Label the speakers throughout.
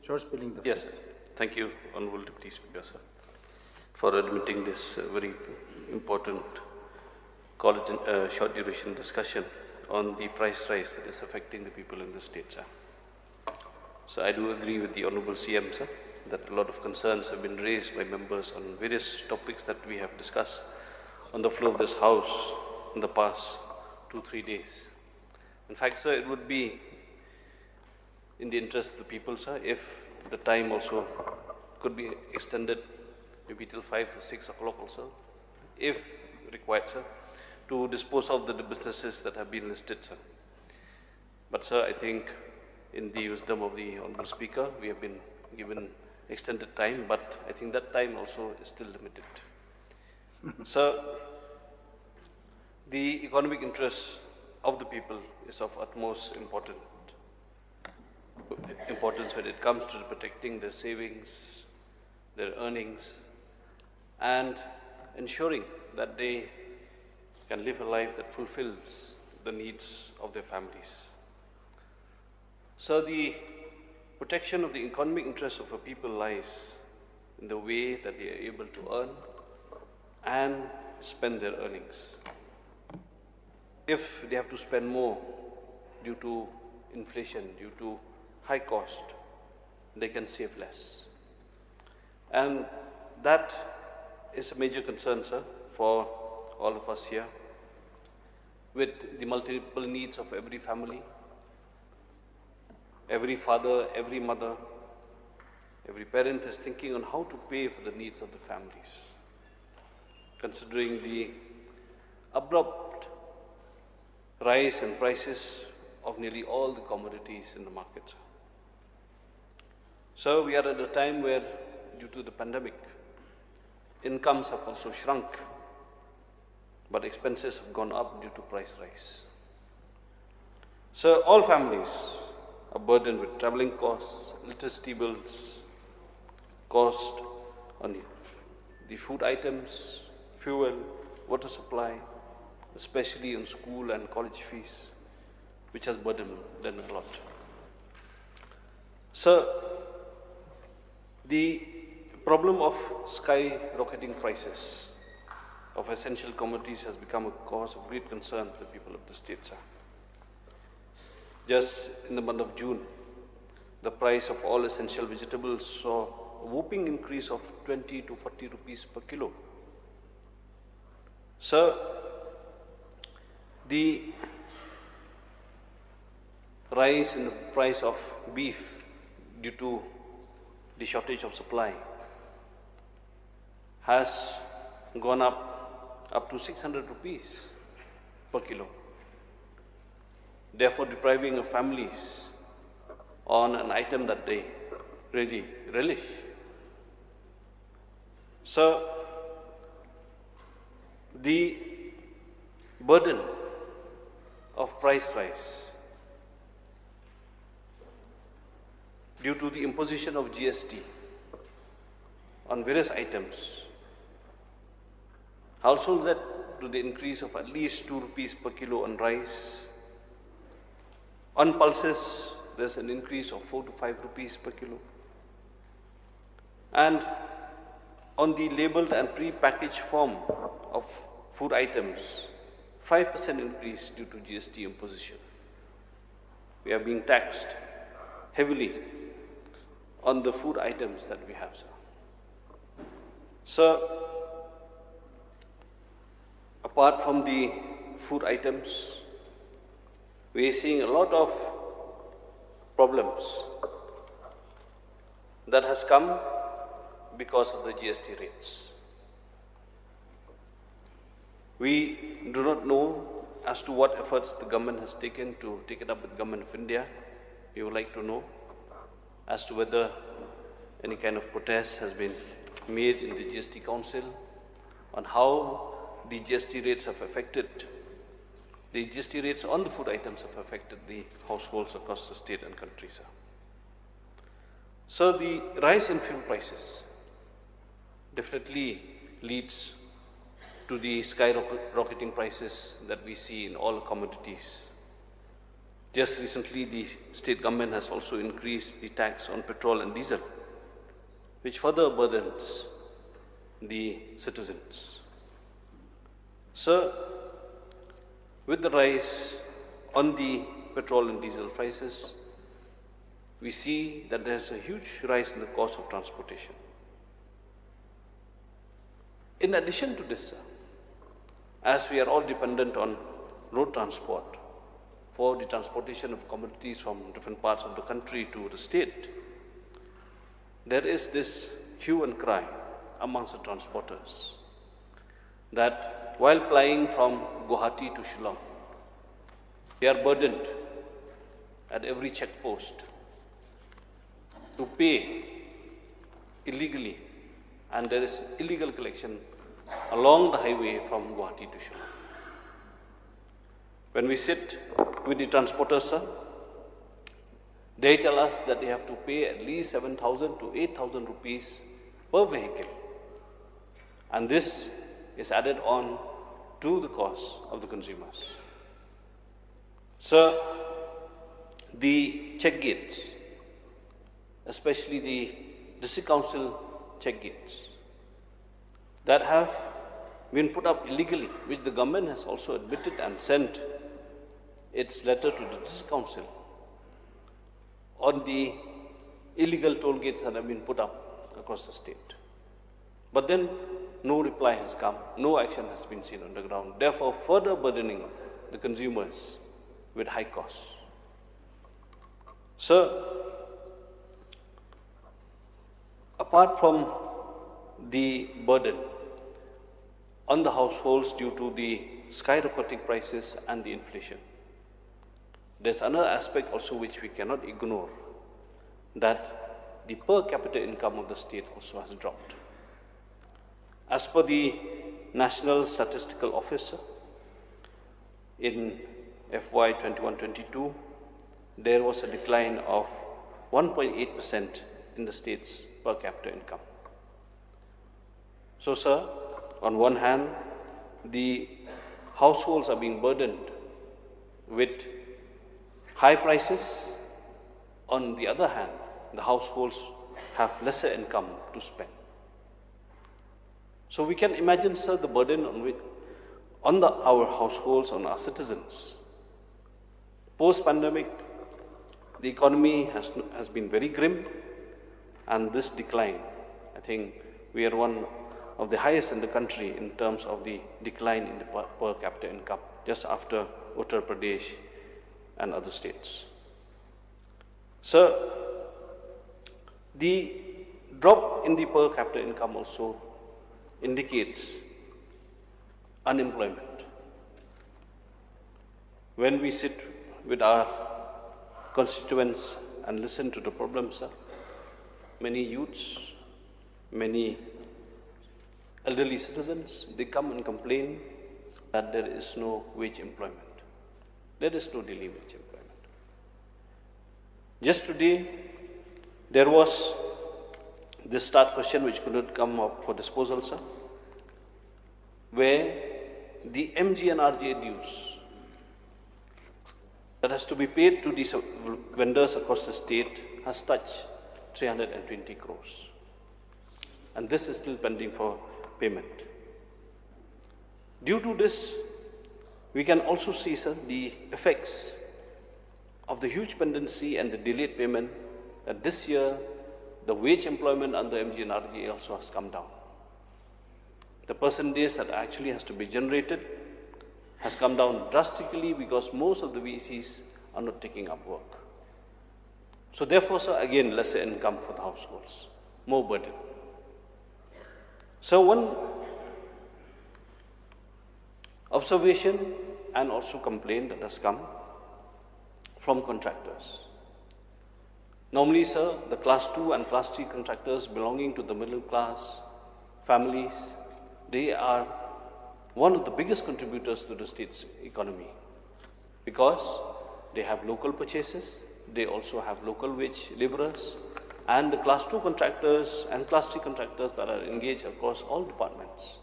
Speaker 1: George Billing.
Speaker 2: Yes, sir. Thank you, Honorable Deputy Speaker, sir, for admitting this very important short duration discussion on the price rise that is affecting the people in the state, sir. So I do agree with the Honorable CM, sir, that a lot of concerns have been raised by members on various topics that we have discussed on the floor of this House in the past 2-3 days. In fact, sir, it would be in the interest of the people, sir, if the time also could be extended maybe till 5 or 6 o'clock also, if required, sir, to dispose of the businesses that have been listed, sir. But, sir, I think in the wisdom of the Honourable Speaker, we have been given extended time, but I think that time also is still limited. Sir, the economic interest of the people is of utmost importance when it comes to protecting their savings, their earnings, and ensuring that they can live a life that fulfills the needs of their families. So the protection of the economic interests of a people lies in the way that they are able to earn and spend their earnings. If they have to spend more due to inflation, due to high cost, they can save less. And that is a major concern, sir, for all of us here, with the multiple needs of every family, every father, every mother, every parent is thinking on how to pay for the needs of the families, considering the abrupt rise in prices of nearly all the commodities in the market. So we are at a time where, due to the pandemic, incomes have also shrunk, but expenses have gone up due to price rise. So all families are burdened with traveling costs, electricity bills, cost on the food items, fuel, water supply, especially in school and college fees, which has burdened them a lot. So the problem of skyrocketing prices of essential commodities has become a cause of great concern for the people of the state, sir. Just in the month of June, the price of all essential vegetables saw a whopping increase of 20 to 40 rupees per kilo. So the rise in the price of beef due to the shortage of supply has gone up to 600 rupees per kilo, therefore depriving of families on an item that they really relish. So the burden of price rise due to the imposition of GST on various items also led to the increase of at least 2 rupees per kilo on rice. On pulses, there's an increase of 4 to 5 rupees per kilo. And on the labeled and pre-packaged form of food items, 5% increase due to GST imposition. We are being taxed heavily on the food items that we have, sir. So, apart from the food items, we are seeing a lot of problems that has come because of the GST rates. We do not know as to what efforts the government has taken to take it up with the Government of India. We would like to know as to whether any kind of protest has been made in the GST Council on how the GST rates have affected, the GST rates on the food items have affected the households across the state and country, sir. So the rise in fuel prices definitely leads to the skyrocketing prices that we see in all commodities. Just recently, the state government has also increased the tax on petrol and diesel, which further burdens the citizens. Sir, with the rise on the petrol and diesel prices, we see that there is a huge rise in the cost of transportation. In addition to this, sir, as we are all dependent on road transport for the transportation of commodities from different parts of the country to the state, there is this hue and cry amongst the transporters that while plying from Guwahati to Shillong, they are burdened at every checkpost to pay illegally, and there is illegal collection along the highway from Guwahati to Shillong. When we sit with the transporters, sir, they tell us that they have to pay at least 7,000 to 8,000 rupees per vehicle, and this is added on to the cost of the consumers. Sir, the check gates, especially the district council check gates that have been put up illegally, which the government has also admitted and sent its letter to the district council on the illegal toll gates that have been put up across the state. But then no reply has come, no action has been seen on the ground, therefore further burdening the consumers with high costs. Sir, apart from the burden on the households due to the skyrocketing prices and the inflation, there's another aspect also which we cannot ignore, that the per capita income of the state also has dropped. As per the National Statistical Office, in FY 21-22, there was a decline of 1.8% in the state's per capita income. So, sir, on one hand, the households are being burdened with high prices. On the other hand, the households have lesser income to spend. So we can imagine, sir, the burden on our households, on our citizens. Post-pandemic, the economy has been very grim, and this decline, I think we are one of the highest in the country in terms of the decline in the per capita income, just after Uttar Pradesh and other states. Sir, the drop in the per capita income also indicates unemployment. When we sit with our constituents and listen to the problems, sir, many youths, many elderly citizens, they come and complain that there is no wage employment. There is no daily wage employment. Just today, there was this start question which could not come up for disposal, sir, where the MGNRJ dues that has to be paid to these vendors across the state has touched 320 crores. And this is still pending for payment. Due to this, we can also see, sir, the effects of the huge pendency and the delayed payment, that this year the wage employment under MGNRJ also has come down. The percentage that actually has to be generated has come down drastically because most of the VCs are not taking up work. So therefore, sir, again, lesser income for the households, more burden. So one observation and also complaint that has come from contractors. Normally, sir, the class 2 and class 3 contractors belonging to the middle class families, they are one of the biggest contributors to the state's economy because they have local purchases, they also have local wage laborers, and the class 2 contractors and class 3 contractors that are engaged across all departments,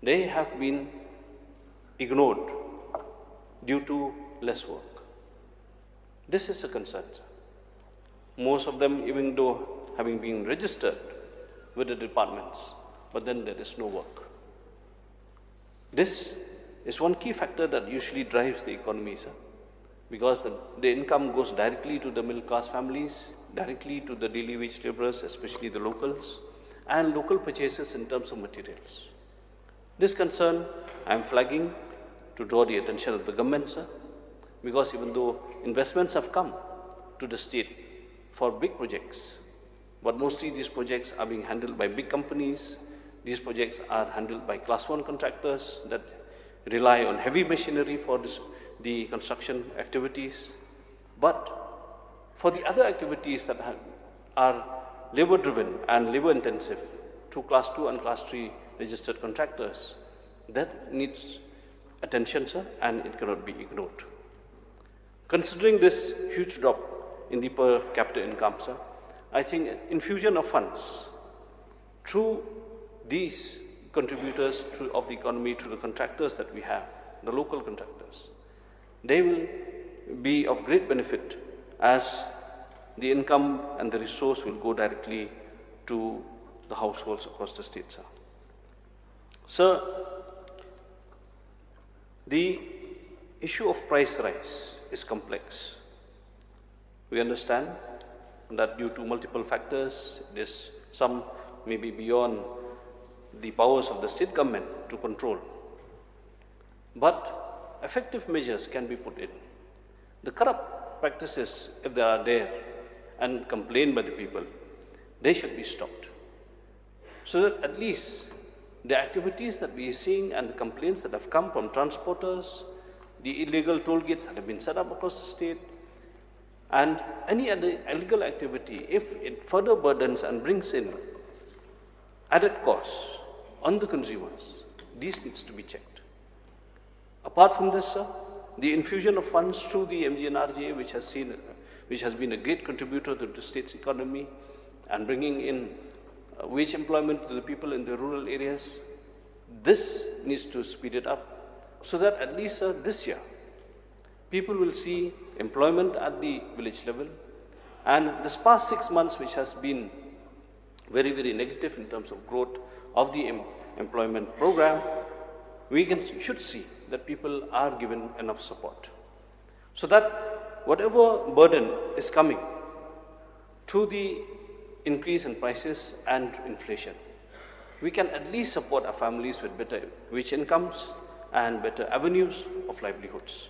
Speaker 2: they have been ignored due to less work. This is a concern, sir. Most of them, even though having been registered with the departments, but then there is no work. This is one key factor that usually drives the economy, sir, because the income goes directly to the middle class families, directly to the daily wage laborers, especially the locals, and local purchases in terms of materials. This concern I am flagging to draw the attention of the government, sir, because even though investments have come to the state for big projects, but mostly these projects are being handled by big companies. These projects are handled by class 1 contractors that rely on heavy machinery for the construction activities. But for the other activities that are labor driven and labor intensive through class 2 and class 3 registered contractors, that needs attention, sir, and it cannot be ignored. Considering this huge drop in the per capita income, sir, I think infusion of funds through these contributors of the economy, to the contractors that we have, the local contractors, they will be of great benefit, as the income and the resource will go directly to the households across the state, sir. Sir, the issue of price rise is complex. We understand that due to multiple factors, some may be beyond the powers of the state government to control. But effective measures can be put in. The corrupt practices, if they are there and complained by the people, they should be stopped. So that at least the activities that we are seeing and the complaints that have come from transporters, the illegal toll gates that have been set up across the state, and any other illegal activity, if it further burdens and brings in added costs on the consumers, these needs to be checked. Apart from this, sir, the infusion of funds through the MGNRJ, which has been a great contributor to the state's economy and bringing in wage employment to the people in the rural areas, this needs to speed it up, so that at least, sir, this year, people will see employment at the village level. And this past 6 months, which has been very, very negative in terms of growth of the employment program, we should see that people are given enough support, so that whatever burden is coming to the increase in prices and inflation, we can at least support our families with better wage incomes and better avenues of livelihoods.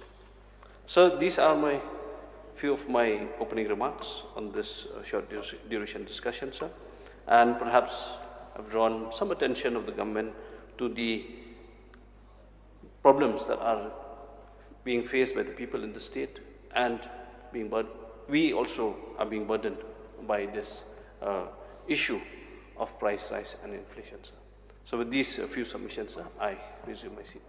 Speaker 2: So these are few of my opening remarks on this short duration discussion, sir. And perhaps I've drawn some attention of the government to the problems that are being faced by the people in the state, and we also are being burdened by this issue of price rise and inflation, sir. So with these few submissions, sir, I resume my seat.